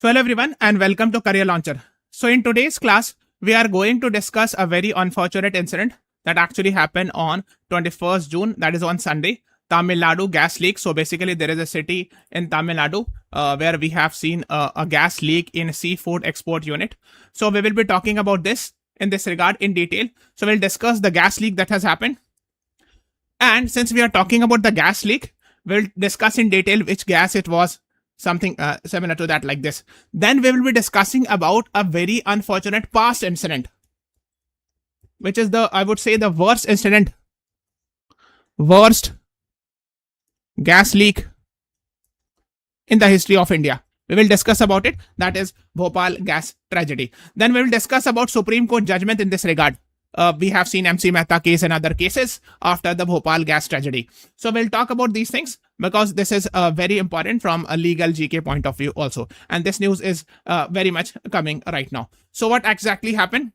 So hello everyone and welcome to Career Launcher. So in today's class, we are going to discuss a very unfortunate incident that actually happened on 21st June, that is on Sunday, Tamil Nadu gas leak. So basically there is a city in Tamil Nadu where we have seen a gas leak in seafood export unit. So we will be talking about this in this regard in detail. So we'll discuss the gas leak that has happened. And since we are talking about the gas leak, we'll discuss in detail which gas it was, something similar to that like this. Then we will be discussing about a very unfortunate past incident, which is I would say the worst incident, worst gas leak in the history of India. We will discuss about it. That is Bhopal gas tragedy. Then we will discuss about Supreme Court judgment in this regard. We have seen MC Mehta case and other cases after the Bhopal gas tragedy. So we'll talk about these things because this is very important from a legal GK point of view also. And this news is very much coming right now. So what exactly happened?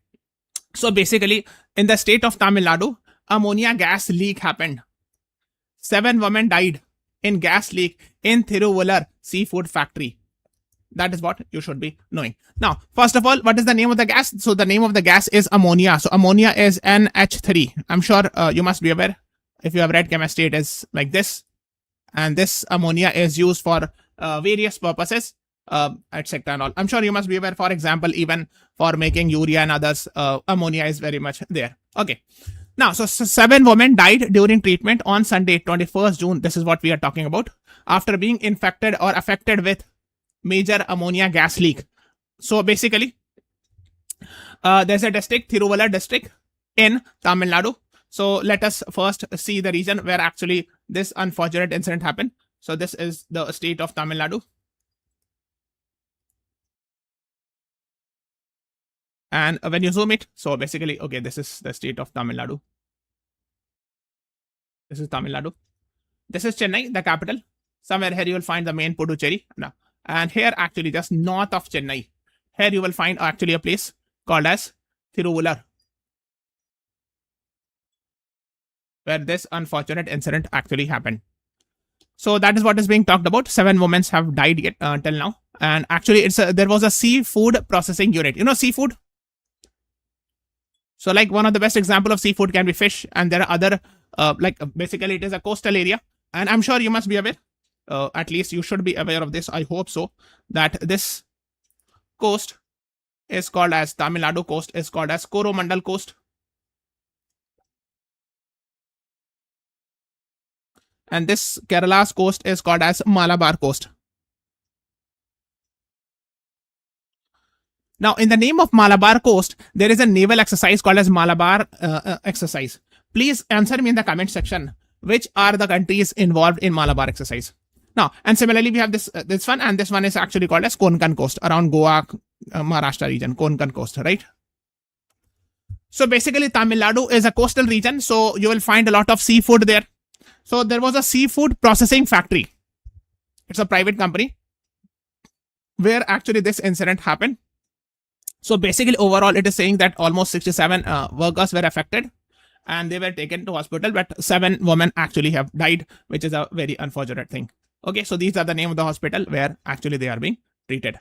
So basically in the state of Tamil Nadu, ammonia gas leak happened. 7 women died in gas leak in Thiruvullar seafood factory. That is what you should be knowing. Now, first of all, what is the name of the gas? So the name of the gas is ammonia. So ammonia is NH3. I'm sure you must be aware. If you have read chemistry, it is like this. And this ammonia is used for various purposes, etc. and all. I'm sure you must be aware. For example, even for making urea and others, ammonia is very much there. Okay. Now, so 7 women died during treatment on Sunday, 21st June. This is what we are talking about. After being infected or affected with major ammonia gas leak. So basically, there's a district, Thiruvullar district in Tamil Nadu. So let us first see the region where actually this unfortunate incident happened. So this is the state of Tamil Nadu. And when you zoom it, so basically, okay, this is the state of Tamil Nadu. This is Tamil Nadu. This is Chennai, the capital. Somewhere here you will find the main Puducherry. Now, and here actually just north of Chennai, here you will find actually a place called as Thiruvullar, where this unfortunate incident actually happened. So that is what is being talked about. 7 women have died yet till now. And actually there was a seafood processing unit. You know seafood? So like one of the best example of seafood can be fish. And there are other, basically it is a coastal area. And I'm sure you must be aware. At least you should be aware of this. I hope so. That this coast is called as Tamil Nadu coast is called as Coromandel coast. And this Kerala's coast is called as Malabar coast. Now, in the name of Malabar coast, there is a naval exercise called as Malabar exercise. Please answer me in the comment section. Which are the countries involved in Malabar exercise? Now, and similarly, we have this one, and this one is actually called as Konkan coast, around Goa, Maharashtra region, Konkan coast, right? So basically, Tamil Nadu is a coastal region, so you will find a lot of seafood there. So there was a seafood processing factory. It's a private company where actually this incident happened. So basically, overall, it is saying that almost 67 workers were affected and they were taken to hospital, but 7 women actually have died, which is a very unfortunate thing. Okay, so these are the name of the hospital where actually they are being treated.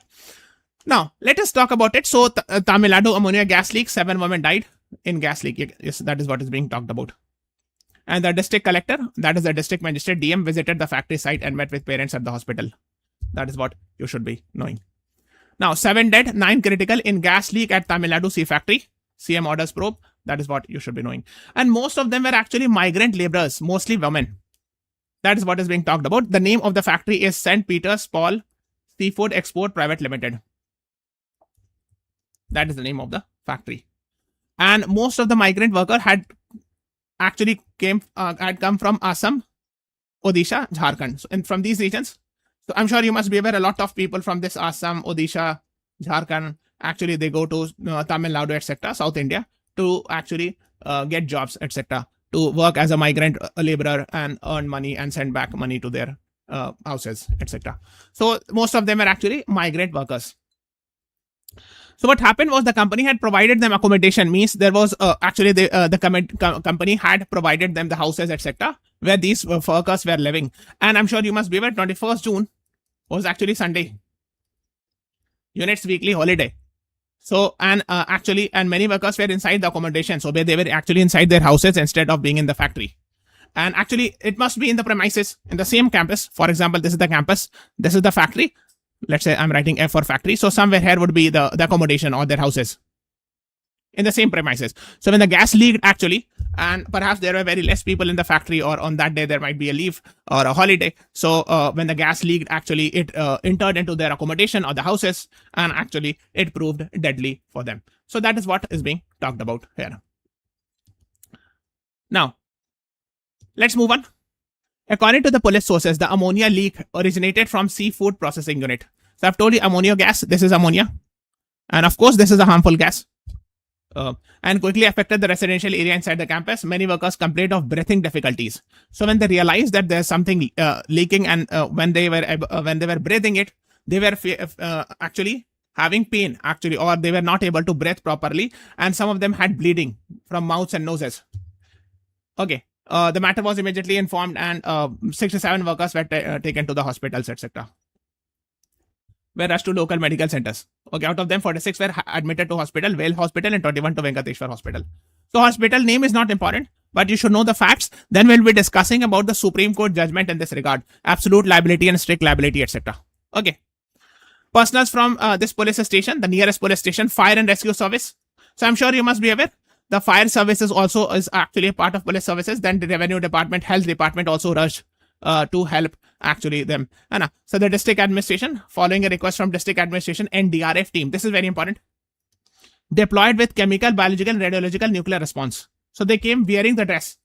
Now, let us talk about it. So Tamil Nadu ammonia gas leak, 7 women died in gas leak. Yes, that is what is being talked about. And the district collector, that is the district magistrate DM, visited the factory site and met with parents at the hospital. That is what you should be knowing. Now, 7 dead, 9 critical in gas leak at Tamil Nadu sea factory. CM orders probe. That is what you should be knowing. And most of them were actually migrant laborers, mostly women. That is what is being talked about. The name of the factory is St. Peter's Paul Seafood Export Private Limited. That is the name of the factory. And most of the migrant worker had actually come from Assam, Odisha, Jharkhand. So, and from these regions. So I'm sure you must be aware a lot of people from this Assam, Odisha, Jharkhand, actually they go to Tamil Nadu, etc., South India to actually get jobs, etc., to work as a migrant laborer and earn money and send back money to their houses, etc. So most of them are actually migrant workers. So what happened was the company had provided them accommodation, means there was actually the company had provided them the houses, etc., where these workers were living. And I'm sure you must be aware, 21st June was actually Sunday. units weekly holiday. So, and many workers were inside the accommodation. So they were actually inside their houses instead of being in the factory. And actually, it must be in the premises in the same campus. For example, this is the campus. This is the factory. Let's say I'm writing F for factory. So somewhere here would be the accommodation or their houses in the same premises. So when the gas leaked actually, and perhaps there were very less people in the factory, or on that day there might be a leave or a holiday. So when the gas leaked actually, it entered into their accommodation or the houses, and actually it proved deadly for them. So that is what is being talked about here. Now, let's move on. According to the police sources, the ammonia leak originated from seafood processing unit. So I've told you ammonia gas, this is ammonia. And of course, this is a harmful gas. And quickly affected the residential area inside the campus. Many workers complained of breathing difficulties. So when they realized that there's something leaking, and when they were breathing it, they were actually having pain actually, or they were not able to breathe properly, and some of them had bleeding from mouths and noses. Okay. The matter was immediately informed, and 67 workers were taken to the hospitals, etc. Were rushed to local medical centers. Okay, out of them, 46 were admitted to hospital, Vale Hospital, and 21 to Venkateshwar Hospital. So hospital name is not important, but you should know the facts. Then we'll be discussing about the Supreme Court judgment in this regard, absolute liability and strict liability, etc. Okay. Personals from this police station, the nearest police station, fire and rescue service. So I'm sure you must be aware. The fire services also is actually a part of police services. Then the revenue department, health department also rushed to help actually them. So the district administration, following a request from district administration, NDRF team, this is very important, deployed with chemical, biological, radiological, nuclear response. So they came wearing the dress.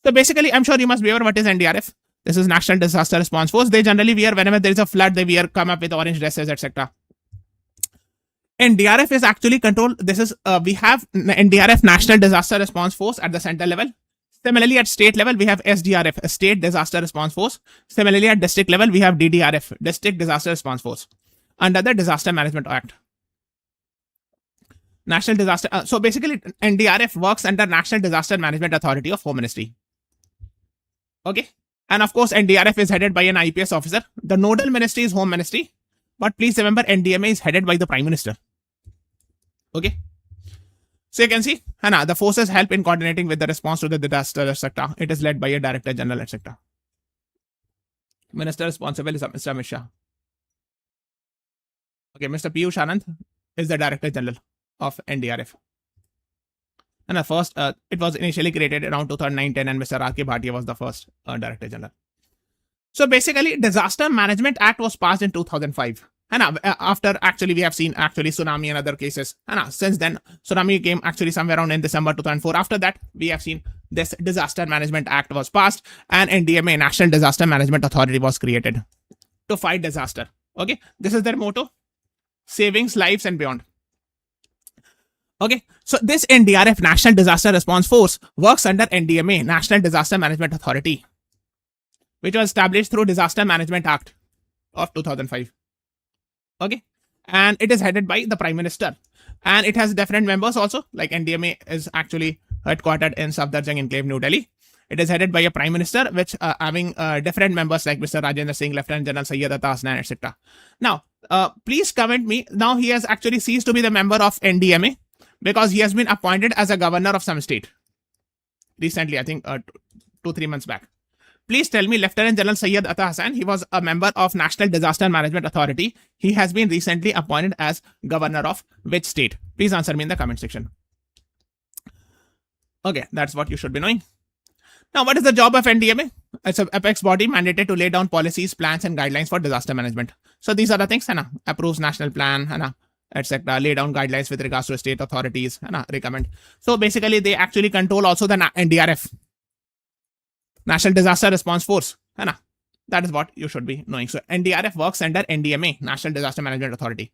So basically, I'm sure you must be aware what is NDRF. This is National Disaster Response Force. They generally wear, whenever there is a flood, they come up with orange dresses, etc. NDRF is actually controlled. This is, we have NDRF, National Disaster Response Force, at the center level. Similarly, at state level, we have SDRF, State Disaster Response Force. Similarly, at district level, we have DDRF, District Disaster Response Force, under the Disaster Management Act. National Disaster. So basically, NDRF works under National Disaster Management Authority of Home Ministry. Okay. And of course, NDRF is headed by an IPS officer. The nodal ministry is Home Ministry. But please remember, NDMA is headed by the Prime Minister. Okay. So you can see, the forces help in coordinating with the response to the disaster, etc. It is led by a Director General, etc. Minister responsible is Mr. Amit Shah. Okay, Mr. Piyush Anand is the Director General of NDRF. And at first, it was initially created around 2009-10, and Mr. R.K. Bhatia was the first Director General. So basically, Disaster Management Act was passed in 2005. And after actually we have seen actually tsunami and other cases. And since then, tsunami came actually somewhere around in December 2004. After that, we have seen this Disaster Management Act was passed, and NDMA, National Disaster Management Authority, was created to fight disaster. Okay, this is their motto: savings, lives, and beyond. Okay, so this NDRF, National Disaster Response Force, works under NDMA, National Disaster Management Authority, which was established through Disaster Management Act of 2005. Okay, and it is headed by the Prime Minister, and it has different members also. Like NDMA is actually headquartered in Safdarjung Enclave, New Delhi. It is headed by a Prime Minister, which having different members like Mr. Rajendra Singh, Lieutenant General Syed Atta Hasnan, etc. Now, please comment me. Now he has actually ceased to be the member of NDMA because he has been appointed as a governor of some state recently. I think 2-3 months back. Please tell me, Lieutenant General Syed Atta Hassan, he was a member of National Disaster Management Authority. He has been recently appointed as governor of which state? Please answer me in the comment section. Okay, that's what you should be knowing. Now, what is the job of NDMA? It's an apex body mandated to lay down policies, plans, and guidelines for disaster management. So these are the things, approves national plan, etc. Lay down guidelines with regards to state authorities, recommend. So basically, they actually control also the NDRF. National Disaster Response Force. That is what you should be knowing. So NDRF works under NDMA, National Disaster Management Authority.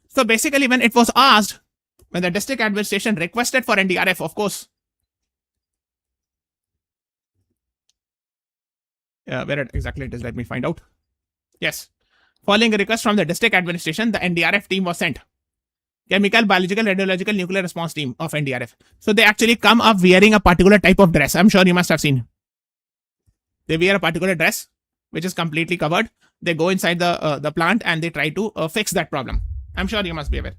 So basically, when it was asked, when the district administration requested for NDRF, of course, where exactly it is, let me find out. Yes. Following a request from the district administration, the NDRF team was sent. Chemical, biological, radiological, nuclear response team of NDRF. So they actually come up wearing a particular type of dress. I'm sure you must have seen. They wear a particular dress, which is completely covered. They go inside the plant and they try to fix that problem. I'm sure you must be aware.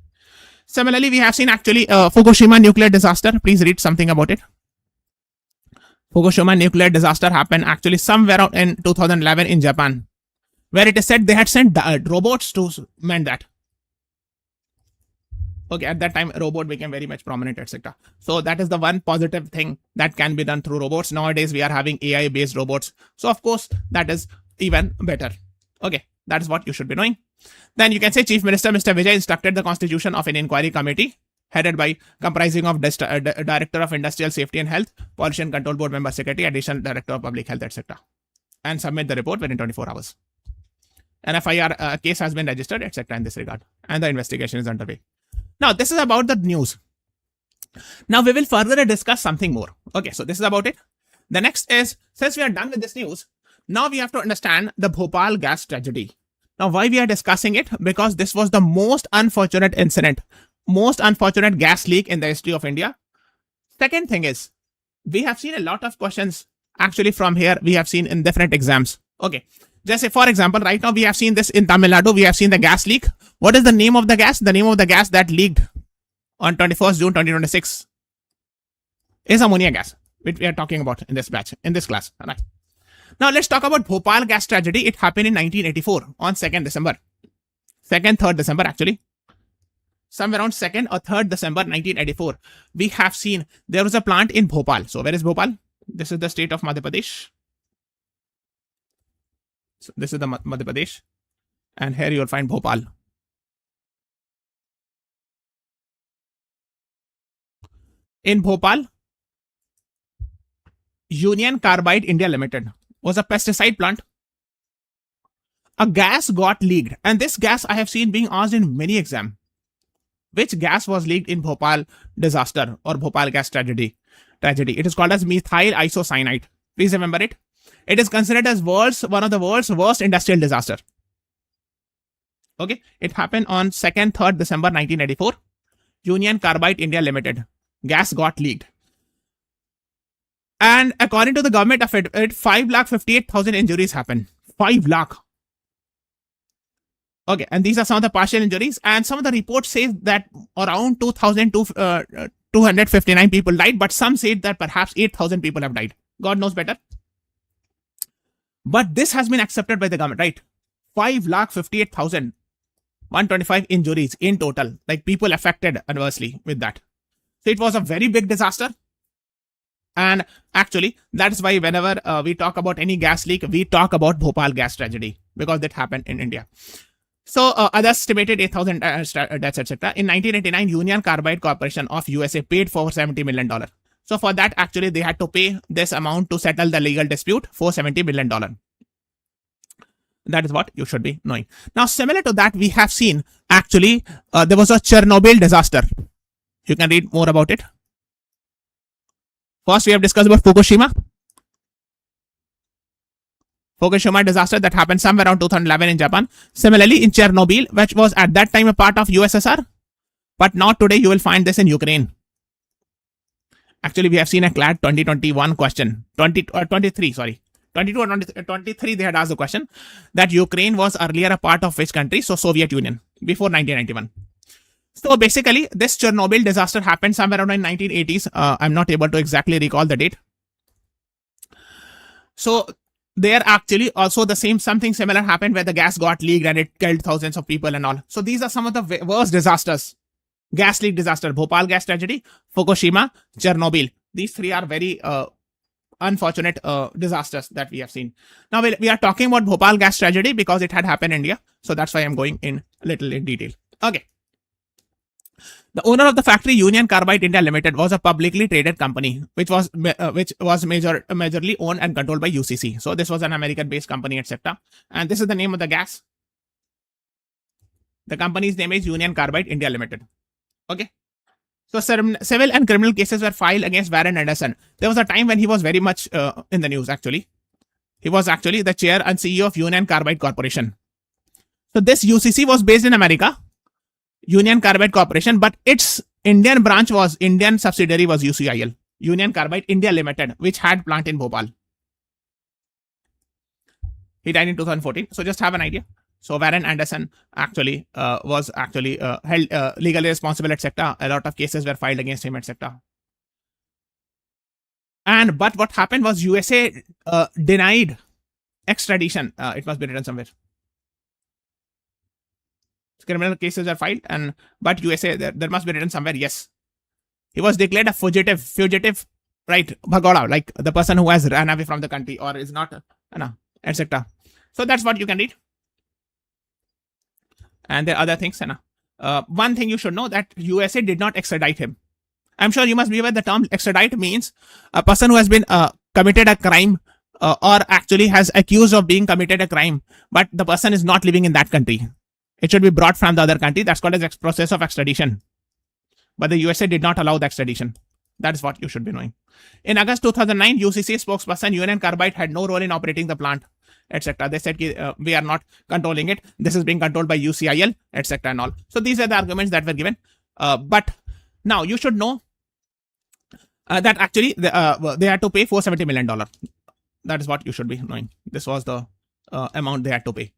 Similarly, we have seen actually Fukushima nuclear disaster. Please read something about it. Fukushima nuclear disaster happened actually somewhere in 2011 in Japan, where it is said they had sent robots to mend that. Okay, at that time, robot became very much prominent, etc. So that is the one positive thing that can be done through robots. Nowadays, we are having AI-based robots. So of course, that is even better. Okay, that is what you should be knowing. Then you can say Chief Minister Mr. Vijay instructed the constitution of an inquiry committee headed by comprising of Director of Industrial Safety and Health, Pollution Control Board Member Secretary, Additional Director of Public Health, etc. And submit the report within 24 hours. An FIR case has been registered, etc. in this regard. And the investigation is underway. Now, this is about the news. Now, we will further discuss something more. Okay, so this is about it. The next is, since we are done with this news, now we have to understand the Bhopal gas tragedy. Now, why we are discussing it? Because this was the most unfortunate incident, most unfortunate gas leak in the history of India. Second thing is, we have seen a lot of questions actually from here. We have seen in different exams. Okay. Just say, for example, right now we have seen this in Tamil Nadu. We have seen the gas leak. What is the name of the gas? The name of the gas that leaked on 21st June 2026 is ammonia gas, which we are talking about in this batch, in this class. All right. Now let's talk about Bhopal gas tragedy. It happened in 1984 on 2nd December. 2nd, 3rd December actually. Somewhere around 2nd or 3rd December 1984. We have seen there was a plant in Bhopal. So where is Bhopal? This is the state of Madhya Pradesh. So this is the Madhya Pradesh. And here you will find Bhopal. In Bhopal, Union Carbide India Limited was a pesticide plant. A gas got leaked. And this gas I have seen being asked in many exams. Which gas was leaked in Bhopal disaster or Bhopal gas tragedy? It is called as methyl isocyanate. Please remember it. It is considered as one of the world's worst industrial disaster. Okay, it happened on 2nd, 3rd December 1984. Union Carbide India Limited. Gas got leaked. And according to the government of it, 5,58,000 injuries happened. 5 lakh. Okay, and these are some of the partial injuries. And some of the reports say that around 2,259 people died, but some say that perhaps 8,000 people have died. God knows better. But this has been accepted by the government, right? 5,58,000, 125 injuries in total, like people affected adversely with that. So it was a very big disaster. And actually, that's why whenever we talk about any gas leak, we talk about Bhopal gas tragedy because that happened in India. So others estimated 8,000 deaths, etc. In 1989, Union Carbide Corporation of USA paid for $70 million. So for that, actually, they had to pay this amount to settle the legal dispute for $70 million. That is what you should be knowing. Now, similar to that, we have seen actually there was a Chernobyl disaster. You can read more about it. First, we have discussed about Fukushima. Fukushima disaster that happened somewhere around 2011 in Japan. Similarly, in Chernobyl, which was at that time a part of USSR, but not today, you will find this in Ukraine. Actually, we have seen a CLAT 2021 question, 23, sorry. 22 or 23, they had asked the question that Ukraine was earlier a part of which country? So Soviet Union, before 1991. So basically, this Chernobyl disaster happened somewhere around in 1980s. I'm not able to exactly recall the date. So there actually also something similar happened where the gas got leaked and it killed thousands of people and all. So these are some of the worst disasters. Gas leak disaster, Bhopal gas tragedy, Fukushima, Chernobyl. These three are very unfortunate disasters that we have seen. Now we are talking about Bhopal gas tragedy because it had happened in India. So that's why I'm going in a little in detail. Okay. The owner of the factory, Union Carbide India Limited, was a publicly traded company, which was majorly owned and controlled by UCC. So this was an American-based company, etc. And this is the name of the gas. The company's name is Union Carbide India Limited. Okay. So civil and criminal cases were filed against Warren Anderson. There was a time when he was very much in the news, actually. He was actually the chair and CEO of Union Carbide Corporation. So this UCC was based in America, Union Carbide Corporation, but its Indian subsidiary was UCIL, Union Carbide India Limited, which had plant in Bhopal. He died in 2014. So just have an idea. So Warren Anderson actually was actually held legally responsible, etc. A lot of cases were filed against him, etc. But what happened was USA denied extradition. It must be written somewhere. Criminal cases are filed, but USA there must be written somewhere. Yes, he was declared a fugitive, right? Bhagoda, like the person who has run away from the country or is not, etc. So that's what you can read. And there are other things. One thing you should know that USA did not extradite him. I'm sure you must be aware the term extradite means a person who has been committed a crime or actually has accused of being committed a crime, but the person is not living in that country. It should be brought from the other country. That's called as process of extradition. But the USA did not allow the extradition. That is what you should be knowing. In August 2009, UCC spokesperson Union Carbide had no role in operating the plant, etc. They said we are not controlling it. This is being controlled by UCIL, etc. and all. So these are the arguments that were given. But now you should know that actually they had to pay $470 million. That is what you should be knowing. This was the amount they had to pay.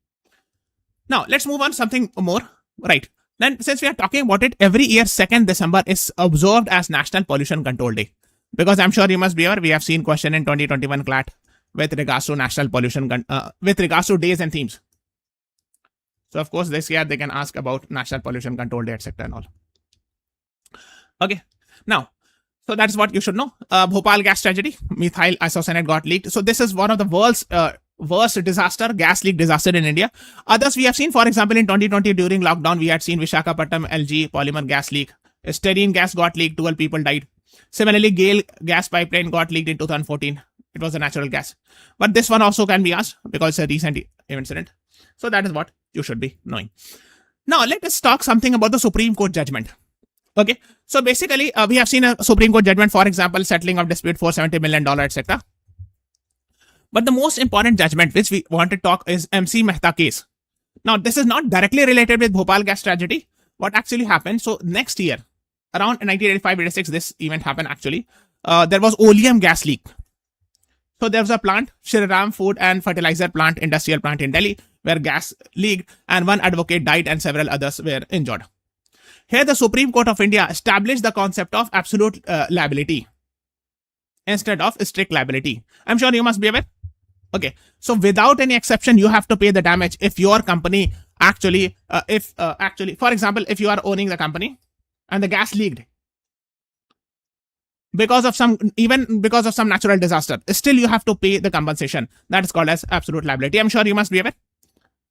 Now let's move on to something more. Right. Then since we are talking about it, every year 2nd December is observed as National Pollution Control Day. Because I'm sure you must be aware, we have seen question in 2021 CLAT with regards to national pollution, with regards to days and themes. So of course this year they can ask about National Pollution Control Day, etc. and all. Okay. Now, so that's what you should know. Bhopal gas tragedy, methyl isocyanate got leaked. So this is one of the world's worst disaster, gas leak disaster in India. Others we have seen, for example, in 2020 during lockdown, we had seen Visakhapatnam LG polymer gas leak. Styrene gas got leaked, 12 people died. Similarly, GAIL gas pipeline got leaked in 2014. It was a natural gas. But this one also can be asked because it's a recent incident. So that is what you should be knowing. Now let us talk something about the Supreme Court judgment. Okay, so basically we have seen a Supreme Court judgment, for example, settling of dispute $470 million, etc. But the most important judgment which we want to talk is MC Mehta case. Now, this is not directly related with Bhopal gas tragedy. What actually happened? So next year, around 1985-86, this event happened actually. There was oleum gas leak. So there was a plant, Shriram Food and Fertilizer Plant, industrial plant in Delhi, where gas leaked and one advocate died and several others were injured. Here, the Supreme Court of India established the concept of absolute liability instead of strict liability. I'm sure you must be aware. Okay, so without any exception, you have to pay the damage if your company actually, for example, if you are owning the company and the gas leaked because of some natural disaster, still you have to pay the compensation. That is called as absolute liability. I'm sure you must be aware.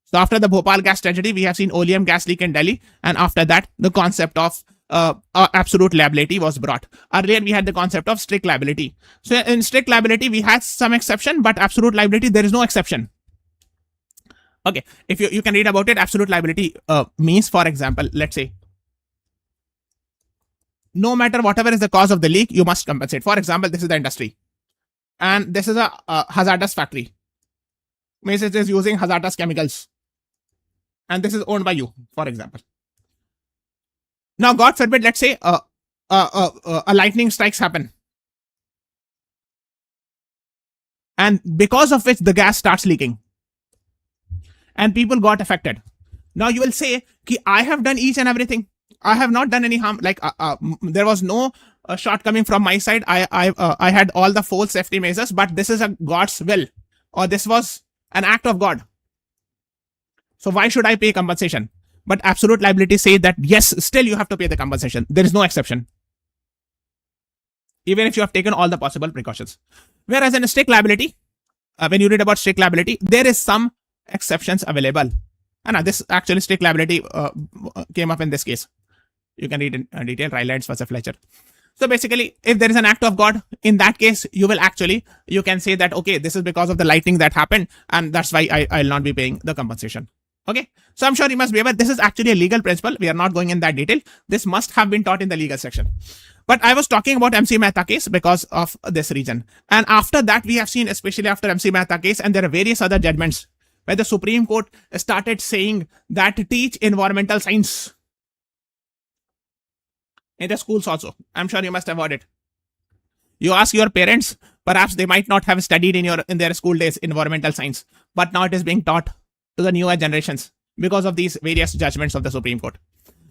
So after the Bhopal gas tragedy, we have seen oleum gas leak in Delhi, and after that, the concept of absolute liability was brought. Earlier, we had the concept of strict liability. So in strict liability, we had some exception, but absolute liability, there is no exception. Okay, if you can read about it, absolute liability means, for example, let's say, no matter whatever is the cause of the leak, you must compensate. For example, this is the industry, and this is a hazardous factory. Means it is using hazardous chemicals, and this is owned by you, for example. Now, God forbid, let's say a lightning strikes happen, and because of which the gas starts leaking, and people got affected. Now you will say, "Ki I have done each and everything. I have not done any harm. Like there was no shortcoming from my side. I had all the full safety measures, but this is a God's will, or this was an act of God. So why should I pay compensation?" But absolute liability says that yes, still you have to pay the compensation. There is no exception, even if you have taken all the possible precautions. Whereas in strict liability, when you read about strict liability, there is some exceptions available. And this actually strict liability came up in this case. You can read in detail, Rylands versus Fletcher. So basically, if there is an act of God, in that case, you can say that, okay, this is because of the lightning that happened, and that's why I'll not be paying the compensation. Okay, so I'm sure you must be aware this is actually a legal principle. We are not going in that detail. This must have been taught in the legal section. But I was talking about MC Mehta case because of this reason. And after that, we have seen, especially after MC Mehta case, and there are various other judgments where the Supreme Court started saying that teach environmental science in the schools also. I'm sure you must have heard it. You ask your parents, perhaps they might not have studied in their school days environmental science, but now it is being taught to the newer generations because of these various judgments of the Supreme Court.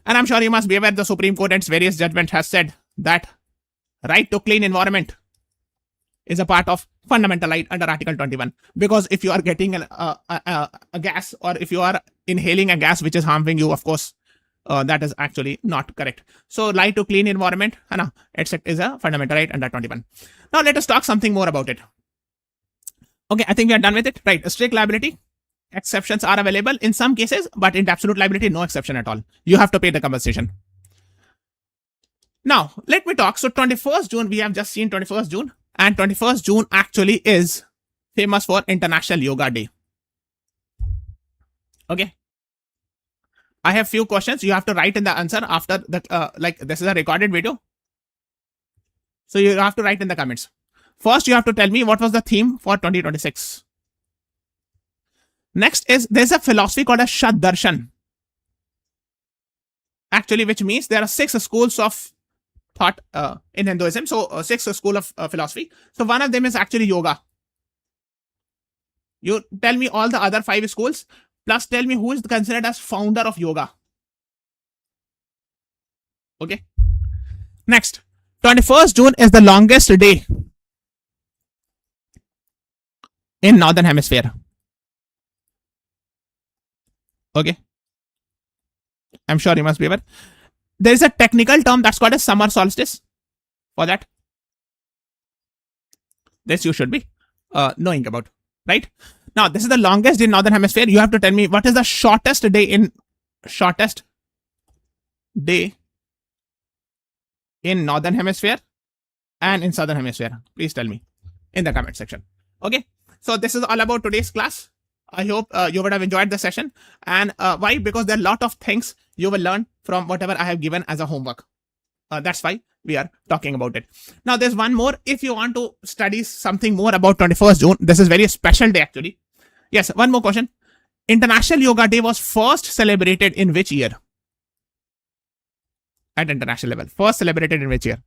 And I'm sure you must be aware the Supreme Court and its various judgments has said that right to clean environment is a part of fundamental right under Article 21. Because if you are getting a gas, or if you are inhaling a gas which is harming you, of course, that is actually not correct. So right to clean environment is a fundamental right under 21. Now let us talk something more about it. Okay, I think we are done with it. Right, a strict liability. Exceptions are available in some cases, but in absolute liability, no exception at all. You have to pay the compensation. Now, let me talk. So 21st June, we have just seen 21st June. And 21st June actually is famous for International Yoga Day. Okay. I have few questions. You have to write in the answer after the, this is a recorded video. So you have to write in the comments. First, you have to tell me what was the theme for 2026. Next is, there's a philosophy called a Shad Darshan. Actually, which means there are 6 schools of thought in Hinduism. So 6 schools of philosophy. So one of them is actually yoga. You tell me all the other 5 schools, plus tell me who is considered as founder of yoga. Okay. Next, 21st June is the longest day in Northern Hemisphere. Okay. I'm sure you must be aware. There is a technical term that's called a summer solstice for that. This you should be knowing about, right? Now, this is the longest day in Northern Hemisphere. You have to tell me what is the shortest day in Northern Hemisphere and in Southern Hemisphere. Please tell me in the comment section. Okay. So this is all about today's class. I hope you would have enjoyed the session. And why? Because there are a lot of things you will learn from whatever I have given as a homework. That's why we are talking about it. Now, there's one more. If you want to study something more about 21st June, this is very special day actually. Yes, one more question. International Yoga Day was first celebrated in which year? At international level. First celebrated in which year?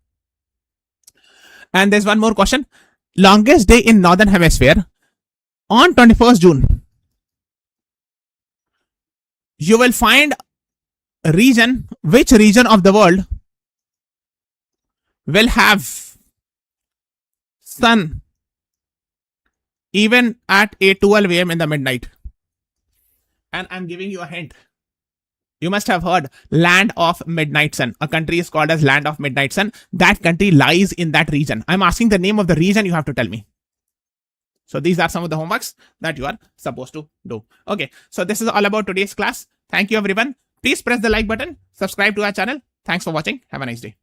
And there's one more question. Longest day in Northern Hemisphere on 21st June. You will find a region, which region of the world will have sun even at 8:12 a.m. in the midnight. And I'm giving you a hint. You must have heard land of midnight sun. A country is called as land of midnight sun. That country lies in that region. I'm asking the name of the region. You have to tell me. So these are some of the homeworks that you are supposed to do. Okay. So this is all about today's class. Thank you, everyone. Please press the like button. Subscribe to our channel. Thanks for watching. Have a nice day.